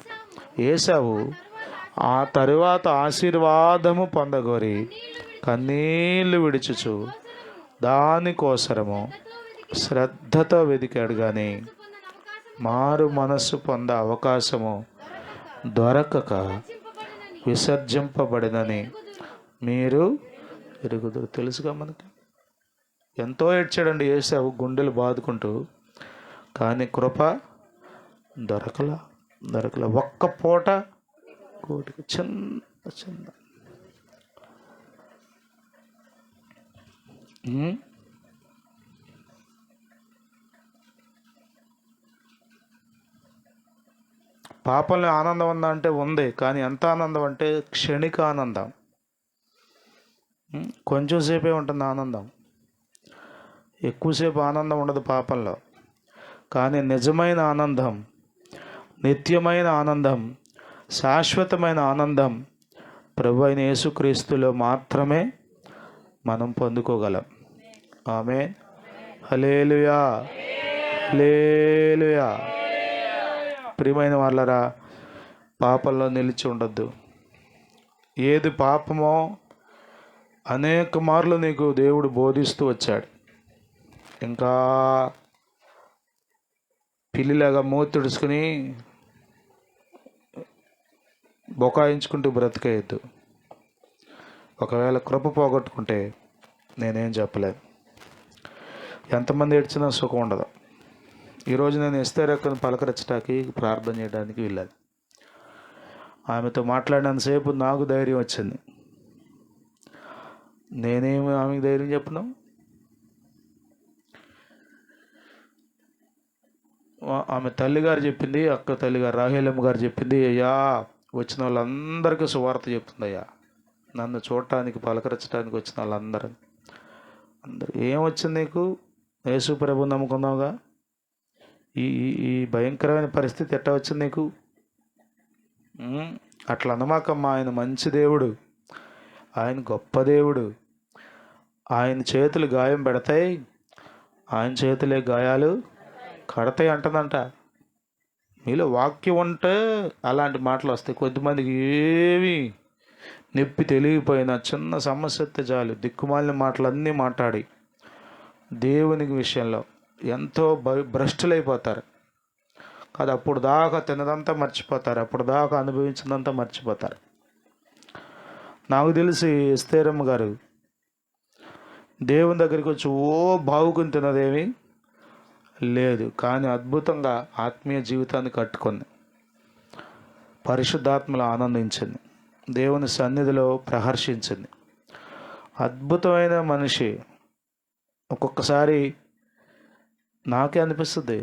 ఏశావు ఆ తరువాత ఆశీర్వాదము పొందగోరి కన్నీళ్లు విడిచుచు దానికోసరము శ్రద్ధతో వెదికాడు, కానీ మారు మనస్సు పొంద అవకాశము దొరకక విసర్జింపబడినని మీరు ఎరుగుదురు. తెలుసుగా మనకి. ఎంతో ఏడ్చాడండి ఏశావు గుండెలు బాదుకుంటూ, కానీ కృప దొరకలా. ఒక్క పూట కోటికి చిన్న పాపంలో ఆనందం ఉందా అంటే ఉంది, కానీ ఎంత ఆనందం అంటే క్షణిక ఆనందం. కొంచెం సేపే ఉంటుంది ఆనందం, ఎక్కువసేపు ఆనందం ఉండదు పాపంలో. కానీ నిజమైన ఆనందం, నిత్యమైన ఆనందం, శాశ్వతమైన ఆనందం ప్రభు అయిన యేసుక్రీస్తులో మాత్రమే మనం పొందుకోగలం. ఆమేన్. హల్లెలూయా. ప్రియమైన వాళ్ళరా, పాపంలో నిలిచి ఉండొద్దు. ఏది పాపమో అనేక మార్లు నీకు దేవుడు బోధిస్తూ వచ్చాడు. ఇంకా పిల్లిలాగా మూతి తుడుచుకుని బొకాయించుకుంటూ బ్రతికేయద్దు. ఒకవేళ కృప పోగొట్టుకుంటే నేనేం చెప్పలేదు. ఎంతమంది ఏడ్చినా సుఖం ఉండదు. ఈరోజు నేను ఎస్తేర్ అక్కను పలకరించడానికి ప్రార్థన చేయడానికి వెళ్ళాను. ఆమెతో మాట్లాడినంతసేపు నాకు ధైర్యం వచ్చింది. నేనేమి ఆమెకు ధైర్యం చెప్పను? ఆమె తల్లిగారు చెప్పింది, అక్క తల్లిగారు రాహేలమ్మ గారు చెప్పింది, అయ్యా వచ్చిన వాళ్ళందరికీ సువార్త చెప్తుంది. అయ్యా నన్ను చూడటానికి పలకరించడానికి వచ్చిన వాళ్ళందరూ ఏమొచ్చింది నీకు? యేసు ప్రభు నమ్ముకున్నావుగా, ఈ భయంకరమైన పరిస్థితి ఎట్టా వచ్చింది నీకు? అట్లా అనమాకమ్మా. ఆయన మంచి దేవుడు, ఆయన గొప్ప దేవుడు. ఆయన చేతులు గాయం పెడతాయి, ఆయన చేతులే గాయాలు కడతాయి అంటదంట. మీలో వాక్యం ఉంటే అలాంటి మాటలు వస్తాయి. కొద్దిమందికి ఏవి నొప్పి తెలియపోయినా చిన్న సమస్య వస్తే చాలు దిక్కుమాలిన మాటలన్నీ మాట్లాడి దేవునికి విషయంలో ఎంతో భ్రష్టులైపోతారు. కాదు, అప్పుడు దాకా తినదంతా మర్చిపోతారు, అప్పుడు దాకా అనుభవించినంతా మర్చిపోతారు. నాకు తెలిసి ఎస్తేరమ్మ గారు దేవుని దగ్గరికి వచ్చి బావుకుని తినదేమీ లేదు, కానీ అద్భుతంగా ఆత్మీయ జీవితాన్ని కట్టుకుంది, పరిశుద్ధాత్మలో ఆనందించింది, దేవుని సన్నిధిలో ప్రహర్షించింది. అద్భుతమైన మనిషి. ఒక్కొక్కసారి నాకే అనిపిస్తుంది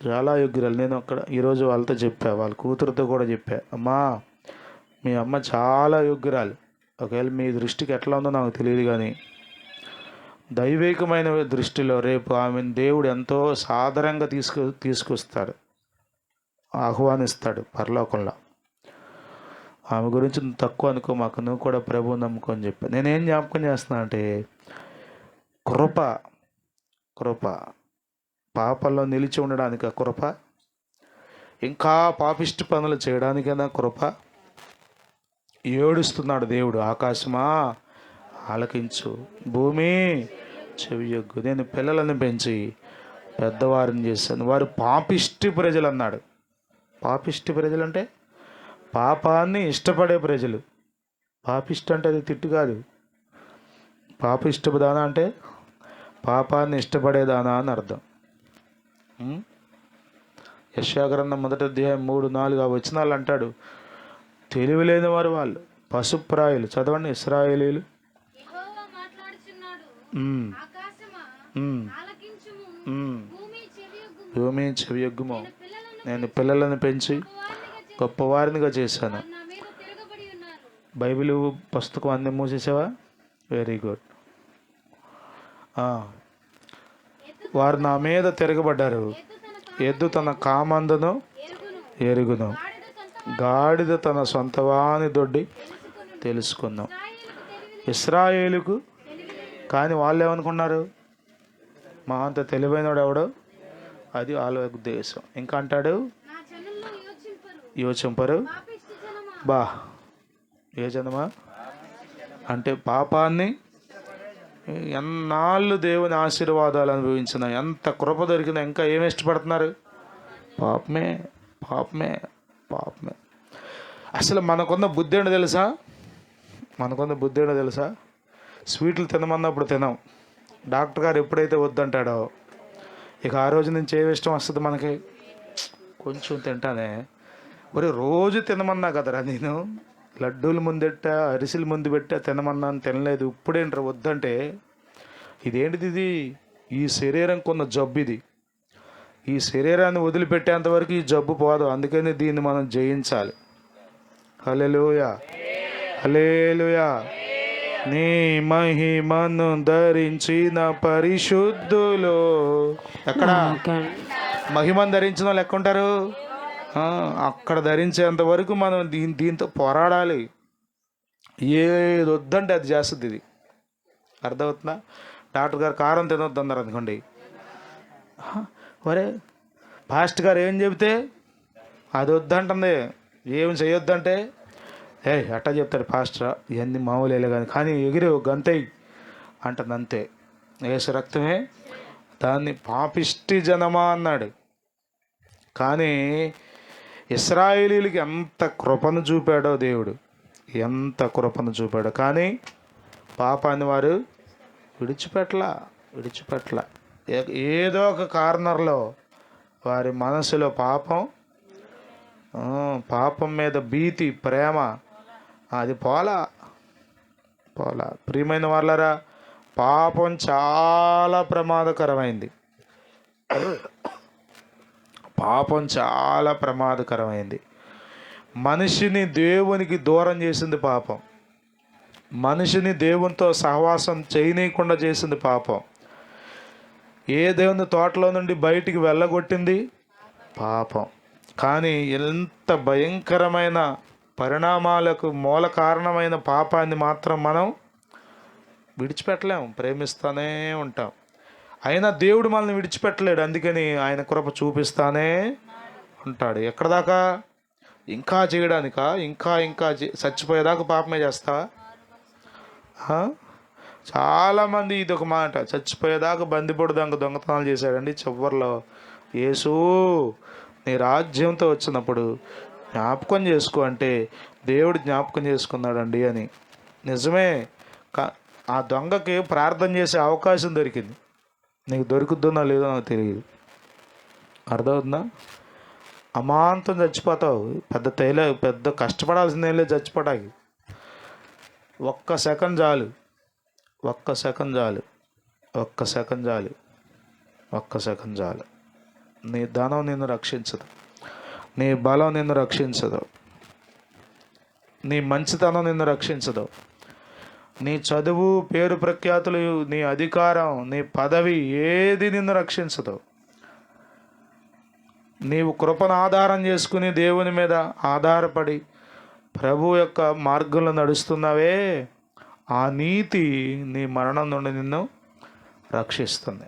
చాలా యోగ్యురాలు. నేను అక్కడ ఈరోజు వాళ్ళతో చెప్పా, వాళ్ళ కూతురుతో కూడా చెప్పా, అమ్మా మీ అమ్మ చాలా యోగ్యురాలు. ఒకవేళ మీ దృష్టికి ఎట్లా ఉందో నాకు తెలియదు, కానీ దైవికమైన దృష్టిలో రేపు ఆమెను దేవుడు ఎంతో సాదరంగా తీసుకొస్తాడు, ఆహ్వానిస్తాడు పరలోకంలో. ఆమె గురించి నువ్వు తక్కువ అనుకో, మాకు నువ్వు కూడా ప్రభువు నమ్ముకో అని చెప్పి. నేనేం జ్ఞాపకం చేస్తున్నా అంటే కృప పాపంలో నిలిచి ఉండడానికి కృప, ఇంకా పాపిష్టి పనులు చేయడానికైనా కృప. ఏడుస్తున్నాడు దేవుడు, ఆకాశమా ఆలకించు, భూమి చెవియొగ్గు. నేను పిల్లలను పెంచి పెద్దవారిని చేశాను, వారు పాపిష్టి ప్రజలు అన్నాడు. పాపిష్టి ప్రజలు అంటే పాపాన్ని ఇష్టపడే ప్రజలు. పాపిష్టి అంటే అది తిట్టు కాదు. పాపిష్టదానా అంటే పాపాన్ని ఇష్టపడేదానా అని అర్థం. యెషయా గ్రంథం 1వ అధ్యాయం 3-4 వచనాలు అంటాడు, తెలివి లేని వారు వాళ్ళు, పశుప్రాయులు. చదవండి, ఇశ్రాయేలీలు. భూమి చెవియొగ్గుము, నేను పిల్లలను పెంచి గొప్పవారినిగా చేశాను. బైబిల్ పుస్తకం అన్నీ మూసేసావా? Very good. వారు నా మీద తిరగబడ్డారు. ఎద్దు తన కామందును ఎరుగును, గాడిద తన సొంతవాని దొడ్డి తెలుసుకుందాం. ఇశ్రాయేలుకు కానీ వాళ్ళు ఏమనుకున్నారు? మా అంత తెలివైనడు ఎవడో, అది వాళ్ళ ఉద్దేశం. ఇంకా అంటాడు, యోచింపరు బా ఏ జనమా అంటే పాపాన్ని ఎన్నాళ్ళు దేవుని ఆశీర్వాదాలు అనుభవించిన, ఎంత కృప దొరికినా ఇంకా ఏమి ఇష్టపడుతున్నారు? పాపమే పాపమే పాపమే. అసలు మనకున్న బుద్ధి ఏంటో తెలుసా? స్వీట్లు తినమన్నప్పుడు తినాం. డాక్టర్ గారు ఎప్పుడైతే వద్దంటాడో ఇక ఆ రోజు నుంచి ఏమి ఇష్టం వస్తుంది మనకి? కొంచెం తింటానే. మరి రోజు తినమన్నా కదరా, నేను లడ్డూలు ముందెట్ట అరిసెలు ముందు పెట్టా, తినమన్నాను, తినలేదు. ఇప్పుడేంటారు వద్దంటే? ఇదేంటిది? ఇది ఈ శరీరం కొన్న జబ్బు. ఇది ఈ శరీరాన్ని వదిలిపెట్టేంతవరకు ఈ జబ్బు పోదు. అందుకని దీన్ని మనం జయించాలి. హల్లెలూయా, హల్లెలూయా. నీ మహిమను ధరించిన పరిశుద్ధులు. ఎక్కడ మహిమను ధరించిన వాళ్ళు ఎక్కడ ఉంటారు? అక్కడ ధరించేంత వరకు మనం దీంతో పోరాడాలి. ఏది వద్దంటే అది చేస్తుంది. ఇది అర్థమవుతుందా? డాక్టర్ గారు కారం తినొద్దు అన్నారు అనుకోండి, మరే ఫాస్ట్ గారు ఏం చెబితే అది వద్దంటుంది. ఏమి చేయొద్దంటే అట్టా చెప్తాడు పాస్టర్, ఇవన్నీ మామూలు కానీ ఎగిరి గంతై అంటుంది, అంతే. యేసు రక్తమే దాన్ని పాపిష్టి జనమా అన్నాడు. కానీ ఇశ్రాయేలీలకి ఎంత కృపను చూపాడో దేవుడు, ఎంత కృపను చూపాడో. కానీ పాపాన్ని వారు విడిచిపెట్ల. ఏదో ఒక కార్నర్లో వారి మనసులో పాపం మీద భీతి, ప్రేమ అది పోలా. ప్రియమైన వాళ్ళరా, పాపం చాలా ప్రమాదకరమైంది. మనిషిని దేవునికి దూరం చేసింది పాపం. మనిషిని దేవునితో సహవాసం చేయనీయకుండా చేసింది పాపం. ఏ దేవుని తోటలో నుండి బయటికి వెళ్ళగొట్టింది పాపం. కానీ ఎంత భయంకరమైన పరిణామాలకు మూల కారణమైన పాపాన్ని మాత్రం మనం విడిచిపెట్టలేము, ప్రేమిస్తూనే ఉంటాం. అయినా దేవుడు మనల్ని విడిచిపెట్టలేడు. అందుకని ఆయన కృప చూపిస్తానే ఉంటాడు. ఎక్కడ దాకా? ఇంకా చేయడానికా? ఇంకా చచ్చిపోయేదాకా పాపమే చేస్తావా? చాలామంది ఇది ఒక మాట, చచ్చిపోయేదాకా బందిపోడు దొంగతనాలు చేశాడండి. చివరిలో యేసు నీ రాజ్యంతో వచ్చినప్పుడు జ్ఞాపకం చేసుకో అంటే దేవుడు జ్ఞాపకం చేసుకున్నాడండి అని. నిజమే. ఆ దొంగకి ప్రార్థన చేసే అవకాశం దొరికింది. నీకు దొరుకుతుందో లేదో నాకు తెలియదు. అర్థమవుతుందా? అమాంతం చచ్చిపోతావు. పెద్ద కష్టపడాల్సిందేం లేదు చచ్చిపోవడానికి. ఒక్క సెకండ్ చాలు. నీ ధనం నిన్ను రక్షించదు, నీ బలం నిన్ను రక్షించదు, నీ మంచితనం నిన్ను రక్షించదు, నీ చదువు, పేరు ప్రఖ్యాతులు, నీ అధికారం, నీ పదవి ఏది నిన్ను రక్షించదు. నీవు కృపను ఆధారం చేసుకుని దేవుని మీద ఆధారపడి ప్రభు యొక్క మార్గంలో నడుస్తున్నావే, ఆ నీతి నీ మరణం నుండి నిన్ను రక్షిస్తుంది.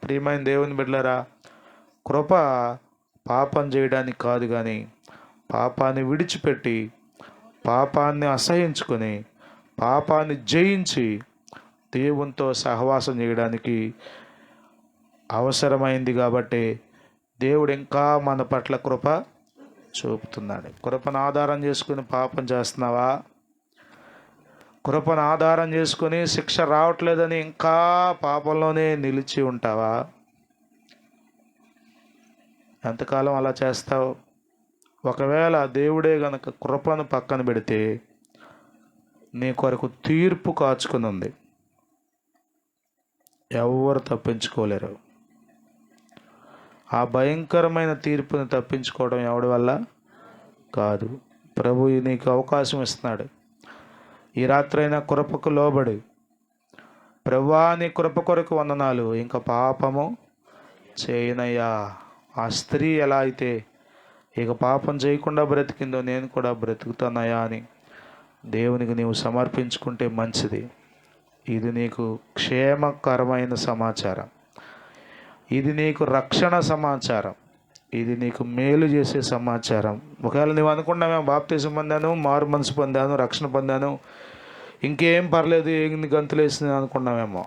ప్రియమైన దేవుని బిడ్డలారా, కృప పాపం చేయడానికి కాదు, కానీ పాపాన్ని విడిచిపెట్టి, పాపాన్ని అసహించుకొని, పాపాన్ని జయించి దేవునితో సహవాసం చేయడానికి అవసరమైంది. కాబట్టి దేవుడు ఇంకా మన పట్ల కృప చూపుతున్నాడు. కృపను ఆధారం చేసుకుని పాపం చేస్తున్నావా? కృపను ఆధారం చేసుకుని శిక్ష రావట్లేదని ఇంకా పాపంలోనే నిలిచి ఉంటావా? ఎంతకాలం అలా చేస్తావు? ఒకవేళ దేవుడే గనక కృపను పక్కన పెడితే నీ కొరకు తీర్పు కాచుకుని ఉంది. ఎవరు తప్పించుకోలేరు. ఆ భయంకరమైన తీర్పుని తప్పించుకోవడం ఎవడి వల్ల కాదు. ప్రభు నీకు అవకాశం ఇస్తున్నాడు. ఈ రాత్రైనా కృపకు లోబడి, ప్రభువా నీ కృప కొరకు వందనాలు, ఇంకా పాపము చేయనయ్యా. ఆ స్త్రీ ఎలా అయితే ఇక పాపం చేయకుండా బ్రతికిందో నేను కూడా బ్రతుకుతానయ్యా అని దేవునికి నీవు సమర్పించుకుంటే మంచిది. ఇది నీకు క్షేమకరమైన సమాచారం, ఇది నీకు రక్షణ సమాచారం, ఇది నీకు మేలు చేసే సమాచారం. ఒకవేళ నువ్వు అనుకున్నామేమో బాప్తిజం పొందాను, మారు మనసు పొందాను, రక్షణ పొందాను, ఇంకేం పర్లేదు, ఎన్ని గంతులు వేసింది అనుకున్నామేమో.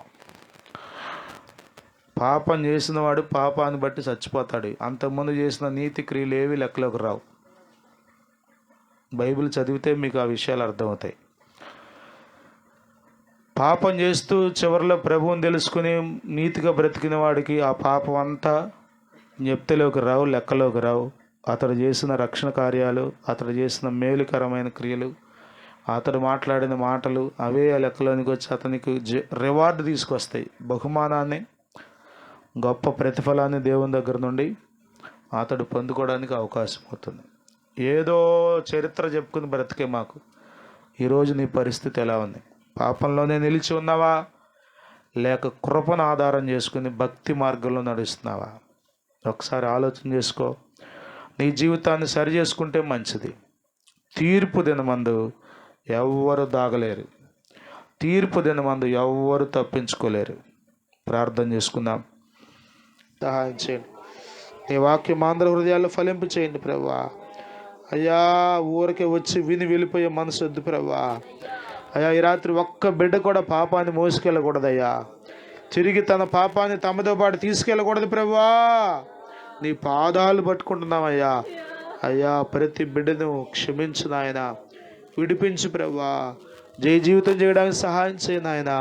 పాపం చేసిన వాడు పాపాన్ని బట్టి చచ్చిపోతాడు. అంతకుముందు చేసిన నీతి క్రియలు ఏవి లెక్కలోకి రావు. బైబిల్ చదివితే మీకు ఆ విషయాలు అర్థమవుతాయి. పాపం చేస్తూ చివరిలో ప్రభువుని తెలుసుకుని నీతిగా బ్రతికిన వాడికి ఆ పాపం అంతా జ్ఞప్తిలోకి రావు, లెక్కలోకి రావు. అతడు చేసిన రక్షణ కార్యాలు, అతడు చేసిన మేలుకరమైన క్రియలు, అతడు మాట్లాడిన మాటలు అవే ఆ లెక్కలోనికి వచ్చి అతనికి రివార్డు తీసుకొస్తాయి. బహుమానాన్ని, గొప్ప ప్రతిఫలాన్ని దేవుని దగ్గర నుండి అతడు పొందుకోవడానికి అవకాశం అవుతుంది. ఏదో చరిత్ర చెప్పుకుని బ్రతికే మాకు ఈరోజు నీ పరిస్థితి ఎలా ఉంది? పాపంలోనే నిలిచి ఉన్నావా, లేక కృపను ఆధారం చేసుకుని భక్తి మార్గంలో నడుస్తున్నావా? ఒకసారి ఆలోచన చేసుకో. నీ జీవితాన్ని సరి చేసుకుంటే మంచిది. తీర్పు దినమందు ఎవ్వరు దాగలేరు, తీర్పు దినమందు ఎవ్వరు తప్పించుకోలేరు. ప్రార్థన చేసుకుందాం. సహాయం చేయండి. నీ వాక్యం ఆంధ్ర హృదయాల్లో ఫలింపు చేయండి ప్రభువా. అయ్యా, ఊరికే వచ్చి విని వెళ్ళిపోయే మనసు వద్దు ప్రభువా. అయ్యా, ఈ రాత్రి ఒక్క బిడ్డ కూడా పాపాన్ని మోసుకెళ్ళకూడదయ్యా. తిరిగి తన పాపాన్ని తమతో పాటు తీసుకెళ్ళకూడదు ప్రభువా. నీ పాదాలు పట్టుకుంటున్నామయ్యా. అయ్యా, ప్రతి బిడ్డను క్షమించు నాయన, విడిపించు ప్రభువా. జయ జీవితం చేయడానికి సహాయం చేయి నాయన.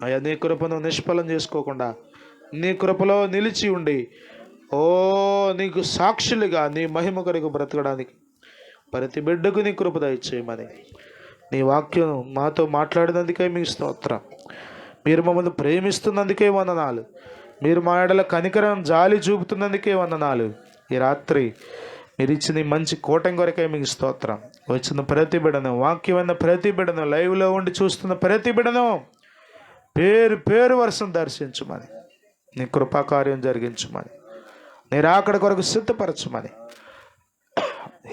అయ్యా, నీ కృపను నిష్ఫలం చేసుకోకుండా నీ కృపలో నిలిచి ఉండి నీకు సాక్షులుగా నీ మహిమ కొరకు బ్రతకడానికి ప్రతి బిడ్డకు నీ కృప దయచేయమని, నీ వాక్యం మాతో మాట్లాడినందుకే మీకు స్తోత్రం. మీరు మమ్మల్ని ప్రేమిస్తున్నందుకే వందనాలు. మీరు మా ఎడల కనికరం, జాలి చూపుతున్నందుకే వందనాలు. ఈ రాత్రి మీరు ఇచ్చిన మంచి కూటమి కొరకే మీకు స్తోత్రం. వచ్చిన ప్రతి బిడ్డను, వాక్యమైన ప్రతి బిడ్డను, లైవ్లో ఉండి చూస్తున్న ప్రతి బిడ్డను పేరు పేరు వరుసను దర్శించమని, నీ కృపాకార్యం జరిగించమని, నీ రాకడ కొరకు సిద్ధపరచమని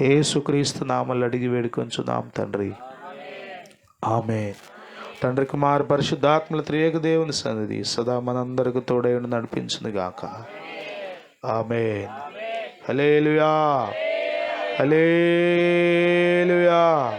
యేసుక్రీస్తు నామములో అడిగి వేడుకొంచున్నాం తండ్రి. ఆమేన్. తండ్రి కుమార పరిశుద్ధాత్మల త్రియేక దేవుని సన్నిధి సదా మనందరికి తోడై ఉండి నడిపించును గాక. ఆమేన్. హల్లెలూయా, హల్లెలూయా.